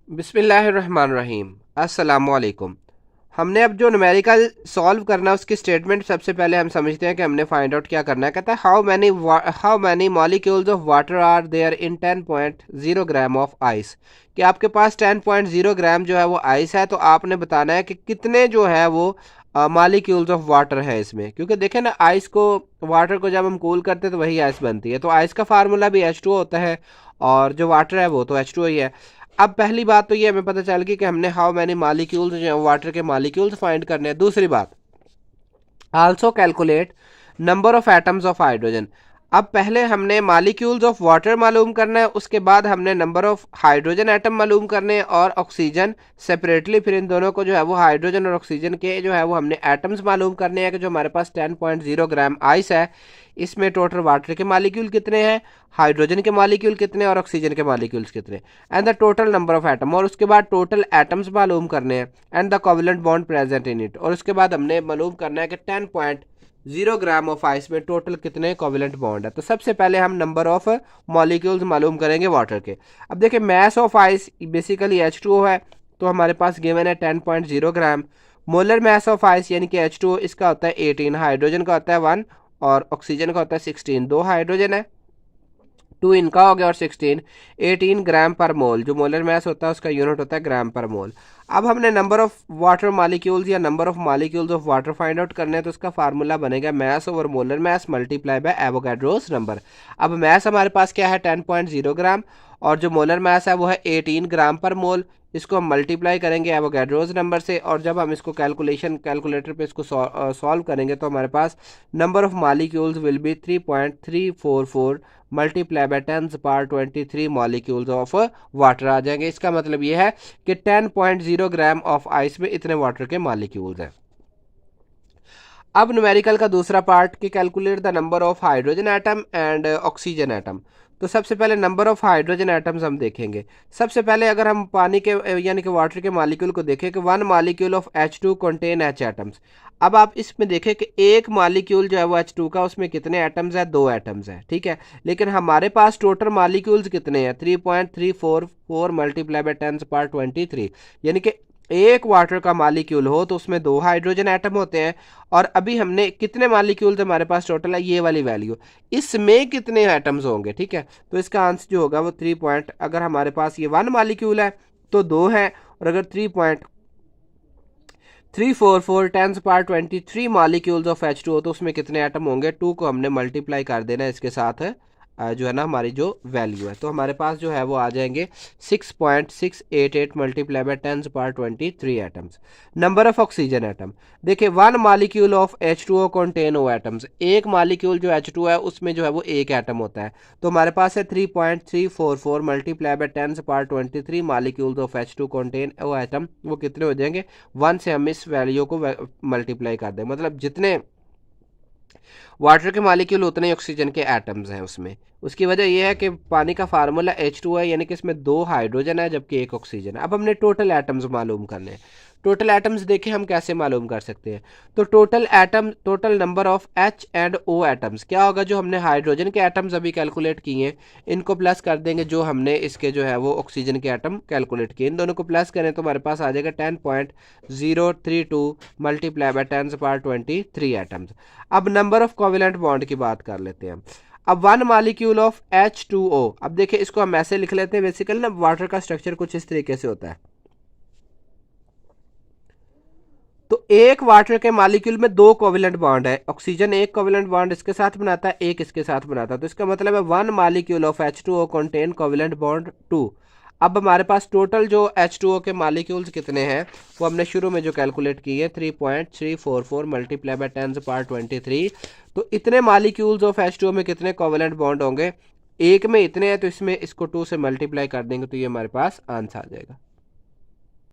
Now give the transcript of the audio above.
बिस्मिल्लाहिर्रहमानिर्रहीम। अस्सलामुअलैकुम। हमने अब जो न्यूमेरिकल सॉल्व करना है उसकी स्टेटमेंट सबसे पहले हम समझते हैं कि हमने फाइंड आउट क्या करना है। कहता है how many molecules of water are there in 10.0 gram of ice. कि आपके पास 10.0 ग्राम जो है वो आइस है, तो आपने बताना है कि कितने जो है वो मॉलिक्यूल्स ऑफ वाटर है इसमें। क्योंकि देखें ना, आइस को, वाटर को जब हम कूल करते हैं तो वही आइस बनती है, तो आइस का फार्मूला भी H2O होता है और जो वाटर है वो तो H2O ही है। अब पहली बात तो ये हमें पता चल गई कि हमने हाउ मैनी मॉलिक्यूल्स जो है वाटर के मॉलिक्यूल्स फाइंड करने हैं। दूसरी बात, also calculate number of atoms of hydrogen. अब पहले हमने मॉलिक्यूल्स ऑफ वाटर मालूम करना है, उसके बाद हमने नंबर ऑफ हाइड्रोजन एटम मालूम करने हैं और ऑक्सीजन सेपरेटली। फिर इन दोनों को जो है वो हाइड्रोजन और ऑक्सीजन के जो है वो हमने एटम्स मालूम करने हैं कि जो हमारे पास 10.0 ग्राम आइस है, इसमें टोटल वाटर के मॉलिक्यूल कितने हैं, हाइड्रोजन के मॉलिक्यूल कितने और ऑक्सीजन के मॉलिक्यूल्स कितने, and the total number of atom. और उसके बाद टोटल एटम्स मालूम करने हैं and the covalent bond present in it. और उसके बाद हमने मालूम करना है कि 10.0 ग्राम ऑफ आइस में टोटल कितने कोवलेंट बॉन्ड है। तो सबसे पहले हम नंबर ऑफ मॉलिक्यूल्स मालूम करेंगे वाटर के। अब देखिए, mass of ice basically H2O है, तो हमारे पास गिवन है 10.0 ग्राम। मोलर मैस ऑफ आइस यानी कि H2O, इसका होता है 18, हाइड्रोजन का होता है 1 और ऑक्सीजन का होता है 16। दो हाइड्रोजन है, 2 इनका हो गया और 16, 18 ग्राम पर मोल। जो मोलर मैस होता है उसका यूनिट होता है ग्राम पर मोल। अब हमने नंबर ऑफ वाटर मॉलिक्यूल्स या number of molecules of water find out करने हैं, तो उसका फार्मूला बनेगा mass over molar mass multiply by Avogadro's number. अब मैस हमारे पास क्या है, 10.0 ग्राम, और जो मोलर मैस है वो है 18 ग्राम पर मोल। इसको हम मल्टीप्लाई करेंगे एवोगैड्रोस नंबर से, और जब हम इसको कैलकुलेटर पे इसको सॉल्व करेंगे तो हमारे पास number of molecules will be 3.344 multiply by 10⁻23 molecules of water आ जाएंगे। इसका मतलब ये है कि 10.0 ग्राम ऑफ आइस में इतने वाटर के मॉलिक्यूल्स हैं। अब न्यूमेरिकल का दूसरा पार्ट कि calculate the number of hydrogen atom and oxygen atom. तो सबसे पहले नंबर ऑफ हाइड्रोजन एटम्स हम देखेंगे। सबसे पहले अगर हम पानी के यानी कि वाटर के मॉलिक्यूल को देखें कि 1 molecule of H2 contain H atoms. अब आप इसमें देखें कि एक मॉलिक्यूल जो है वो H2 का, उसमें कितने एटम्स है, 2 एटम्स है, ठीक है। लेकिन हमारे पास टोटल मॉलिक्यूल्स कितने हैं, 3.344 मल्टीप्लाई बाय 10⁻23, यानी कि एक वाटर का मॉलिक्यूल हो तो उसमें 2 हाइड्रोजन एटम होते हैं। और अभी हमने कितने मॉलिक्यूल्स हमारे पास टोटल है, ये वाली वैल्यू, इसमें कितने एटम्स होंगे, ठीक है। तो इसका आंसर जो होगा वो 3 अगर हमारे पास ये 1 मॉलिक्यूल है तो 2 है, और अगर 3.344 10⁻23 मॉलिक्यूल्स ऑफ H2O तो उसमें कितने एटम होंगे, 2 को हमने मल्टीप्लाई कर देना है इसके साथ जो है ना हमारी जो वैल्यू है, तो हमारे पास जो है वो आ जाएंगे 6.688 multiply by 10⁻23 atoms. Number of oxygen atom, देखिए 1 molecule of H2O contain O atoms. एक मॉलिक्यूल जो H2O है उसमें जो है वो एक एटम होता है, तो हमारे पास है 3.344 multiply by 10⁻23 molecules of H2 contain O atom. वो कितने हो जाएंगे, 1 से हम इस वैल्यू को मल्टीप्लाई कर दें, मतलब जितने वाटर के मॉलिक्यूल उतने ही ऑक्सीजन के एटम्स हैं उसमें। उसकी वजह यह है कि पानी का फार्मूला H2 है, यानी कि इसमें 2 हाइड्रोजन है जबकि एक ऑक्सीजन है। अब हमने टोटल एटम्स मालूम करने हैं। टोटल एटम्स देखें हम कैसे मालूम कर सकते हैं, तो total number of H and O atoms क्या होगा, जो हमने हाइड्रोजन के एटम्स अभी कैलकुलेट किए हैं इनको प्लस कर देंगे जो हमने इसके जो है वो ऑक्सीजन के एटम कैलकुलेट किए, इन दोनों को प्लस करें तो हमारे पास आ जाएगा 10.032 मल्टीप्लाई बाय 10⁻23 एटम्स। अब नंबर ऑफ कोवेलेंट बॉन्ड की बात कर लेते हैं। अब 1 मॉलिक्यूल ऑफ H2O, अब देखिए इसको हम ऐसे लिख लेते हैं, बेसिकली ना वाटर का स्ट्रक्चर कुछ इस तरीके से होता है। तो एक वाटर के मॉलिक्यूल में 2 कोवेलेंट बॉन्ड है, ऑक्सीजन एक कोवेलेंट बॉन्ड इसके साथ बनाता है, एक इसके साथ बनाता है, तो इसका मतलब है 1 molecule of H2O contain covalent bond 2। अब हमारे पास टोटल जो H2O के मॉलिक्यूल्स कितने हैं वो हमने शुरू में जो कैलकुलेट किए 3.344 मल्टीप्लाई बाय 10⁻23। तो इतने मॉलिक्यूल्स ऑफ H2O में कितने कोवेलेंट बॉन्ड होंगे, एक में इतने हैं, तो इसमें इसको 2 से मल्टीप्लाई कर देंगे तो ये हमारे पास आंसर आ जाएगा।